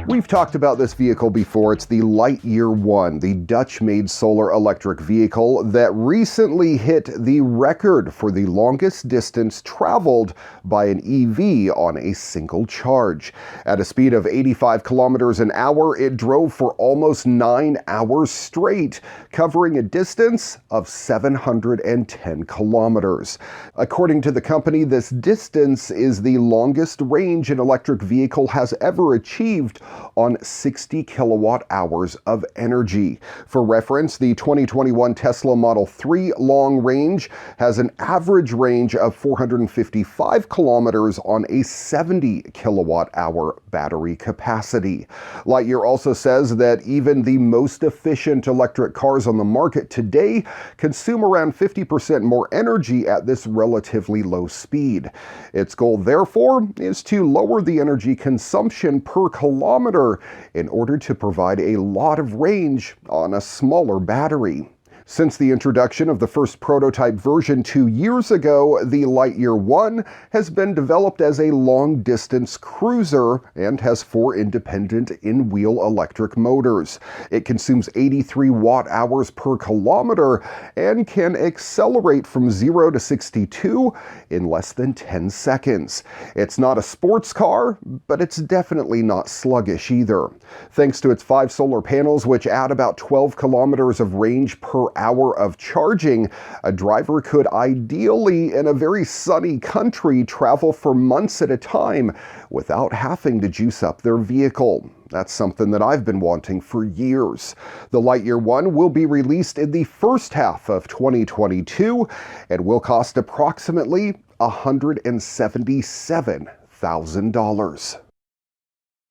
We've talked about this vehicle before. It's the Lightyear One, the Dutch-made solar electric vehicle that recently hit the record for the longest distance traveled by an EV on a single charge. At a speed of 85 kilometers an hour, it drove for almost 9 hours straight, covering a distance of 710 kilometers. According to the company, this distance is the longest range an electric vehicle has ever achieved on 60 kilowatt hours of energy. For reference, the 2021 Tesla Model 3 long range has an average range of 455 kilometers on a 70 kilowatt hour battery capacity. Lightyear also says that even the most efficient electric cars on the market today consume around 50% more energy at this relatively low speed. Its goal, therefore, is to lower the energy consumption per kilometer in order to provide a lot of range on a smaller battery. Since the introduction of the first prototype version 2 years ago, the Lightyear One has been developed as a long-distance cruiser and has 4 independent in-wheel electric motors. It consumes 83 watt-hours per kilometer and can accelerate from 0 to 62 in less than 10 seconds. It's not a sports car, but it's definitely not sluggish either. Thanks to its 5 solar panels, which add about 12 kilometers of range per hour of charging, a driver could ideally, in a very sunny country, travel for months at a time without having to juice up their vehicle. That's something that I've been wanting for years. The Lightyear One will be released in the first half of 2022 and will cost approximately $177,000.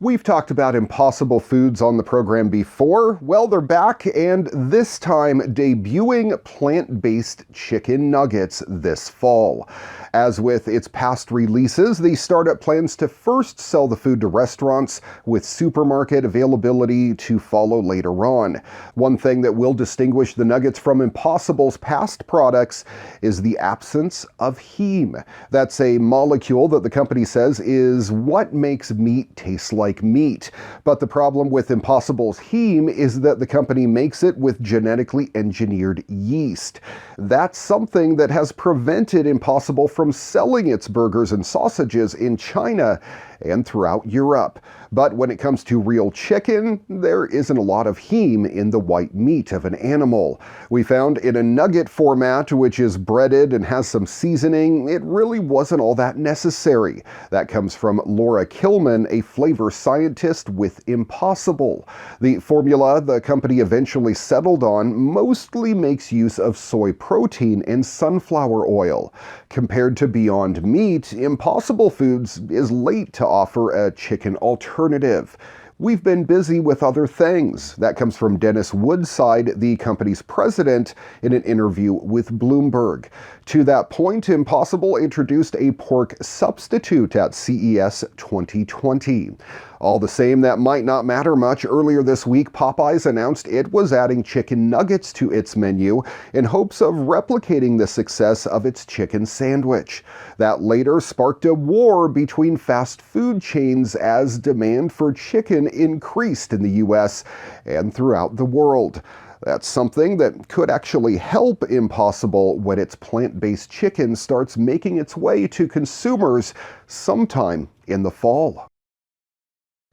We've talked about Impossible Foods on the program before. Well, they're back, and this time debuting plant-based chicken nuggets this fall. As with its past releases, the startup plans to first sell the food to restaurants, with supermarket availability to follow later on. One thing that will distinguish the nuggets from Impossible's past products is the absence of heme. That's a molecule that the company says is what makes meat taste like meat. But the problem with Impossible's heme is that the company makes it with genetically engineered yeast. That's something that has prevented Impossible from selling its burgers and sausages in China and throughout Europe. But when it comes to real chicken, there isn't a lot of heme in the white meat of an animal. We found in a nugget format, which is breaded and has some seasoning, it really wasn't all that necessary. That comes from Laura Killman, a flavor scientist with Impossible. The formula the company eventually settled on mostly makes use of soy protein and sunflower oil. Compared to Beyond Meat, Impossible Foods is late to offer a chicken alternative. We've been busy with other things. That comes from Dennis Woodside, the company's president, in an interview with Bloomberg. To that point, Impossible introduced a pork substitute at CES 2020. All the same, that might not matter much. Earlier this week, Popeyes announced it was adding chicken nuggets to its menu in hopes of replicating the success of its chicken sandwich. That later sparked a war between fast food chains as demand for chicken increased in the US and throughout the world. That's something that could actually help Impossible when its plant-based chicken starts making its way to consumers sometime in the fall.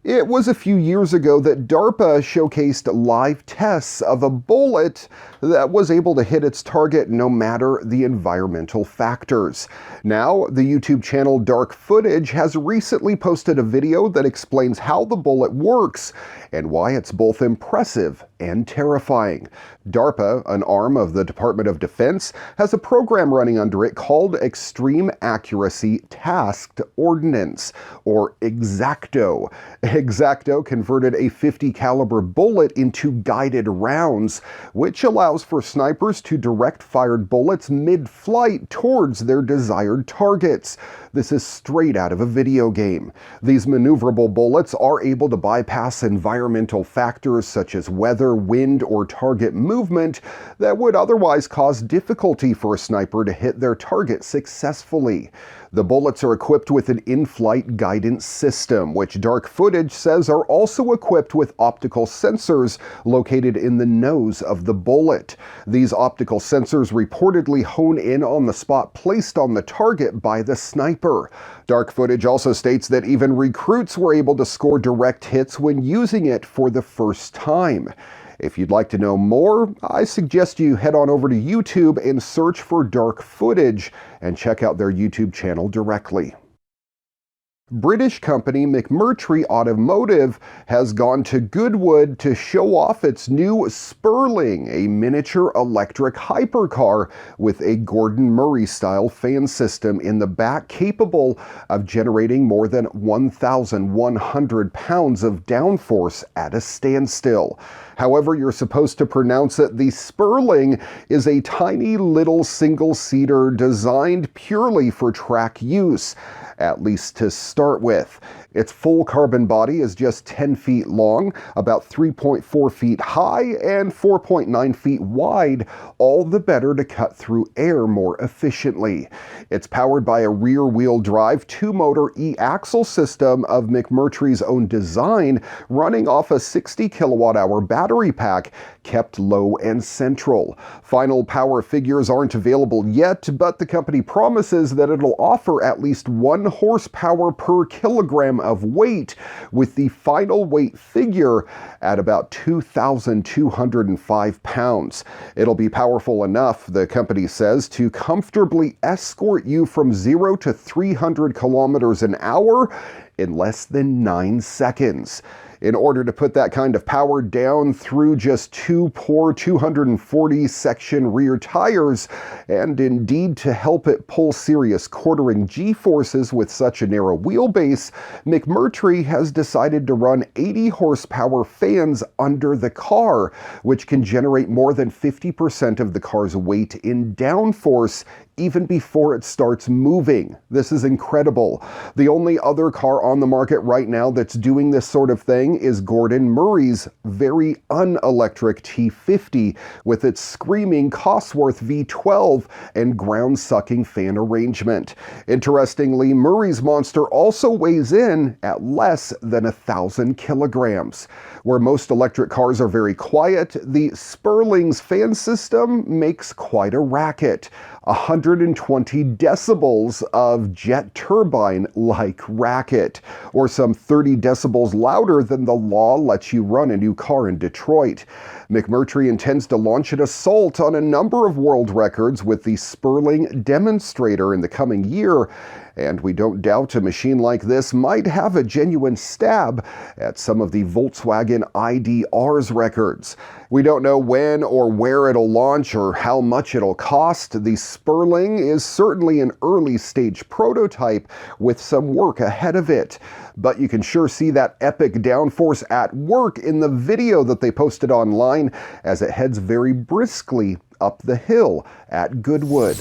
It was a few years ago that DARPA showcased live tests of a bullet that was able to hit its target no matter the environmental factors. Now, the YouTube channel Dark Footage has recently posted a video that explains how the bullet works and why it's both impressive and terrifying. DARPA, an arm of the Department of Defense, has a program running under it called Extreme Accuracy Tasked Ordnance, or EXACTO. EXACTO converted a .50 caliber bullet into guided rounds, which allows for snipers to direct fired bullets mid-flight towards their desired targets. This is straight out of a video game. These maneuverable bullets are able to bypass environmental factors such as weather, wind, or target movement that would otherwise cause difficulty for a sniper to hit their target successfully. The bullets are equipped with an in-flight guidance system, which Dark Footage says are also equipped with optical sensors located in the nose of the bullet. These optical sensors reportedly hone in on the spot placed on the target by the sniper. Dark Footage also states that even recruits were able to score direct hits when using it for the first time. If you'd like to know more, I suggest you head on over to YouTube and search for Dark Footage and check out their YouTube channel directly. British company McMurtry Automotive has gone to Goodwood to show off its new Sperling, a miniature electric hypercar with a Gordon Murray-style fan system in the back capable of generating more than 1,100 pounds of downforce at a standstill. However you're supposed to pronounce it, the Sperling is a tiny little single-seater designed purely for track use, at least to start with. Its full carbon body is just 10 feet long, about 3.4 feet high, and 4.9 feet wide, all the better to cut through air more efficiently. It's powered by a rear-wheel drive, two-motor e-axle system of McMurtry's own design, running off a 60 kilowatt-hour battery pack, kept low and central. Final power figures aren't available yet, but the company promises that it'll offer at least 1 horsepower per kilogram of weight, with the final weight figure at about 2,205 pounds. It'll be powerful enough, the company says, to comfortably escort you from 0 to 300 kilometers an hour in less than 9 seconds. In order to put that kind of power down through just 2 poor 240 section rear tires, and indeed to help it pull serious quartering G-forces with such a narrow wheelbase, McMurtry has decided to run 80 horsepower fans under the car, which can generate more than 50% of the car's weight in downforce even before it starts moving. This is incredible. The only other car on the market right now that's doing this sort of thing is Gordon Murray's very unelectric T50 with its screaming Cosworth V12 and ground-sucking fan arrangement. Interestingly, Murray's monster also weighs in at less than 1,000 kilograms. Where most electric cars are very quiet, the Sperling's fan system makes quite a racket. 120 decibels of jet turbine-like racket, or some 30 decibels louder than the law lets you run a new car in Detroit. McMurtry intends to launch an assault on a number of world records with the Sperling Demonstrator in the coming year, and we don't doubt a machine like this might have a genuine stab at some of the Volkswagen IDR's records. We don't know when or where it'll launch or how much it'll cost. The Sperling is certainly an early stage prototype with some work ahead of it. But you can sure see that epic downforce at work in the video that they posted online as it heads very briskly up the hill at Goodwood.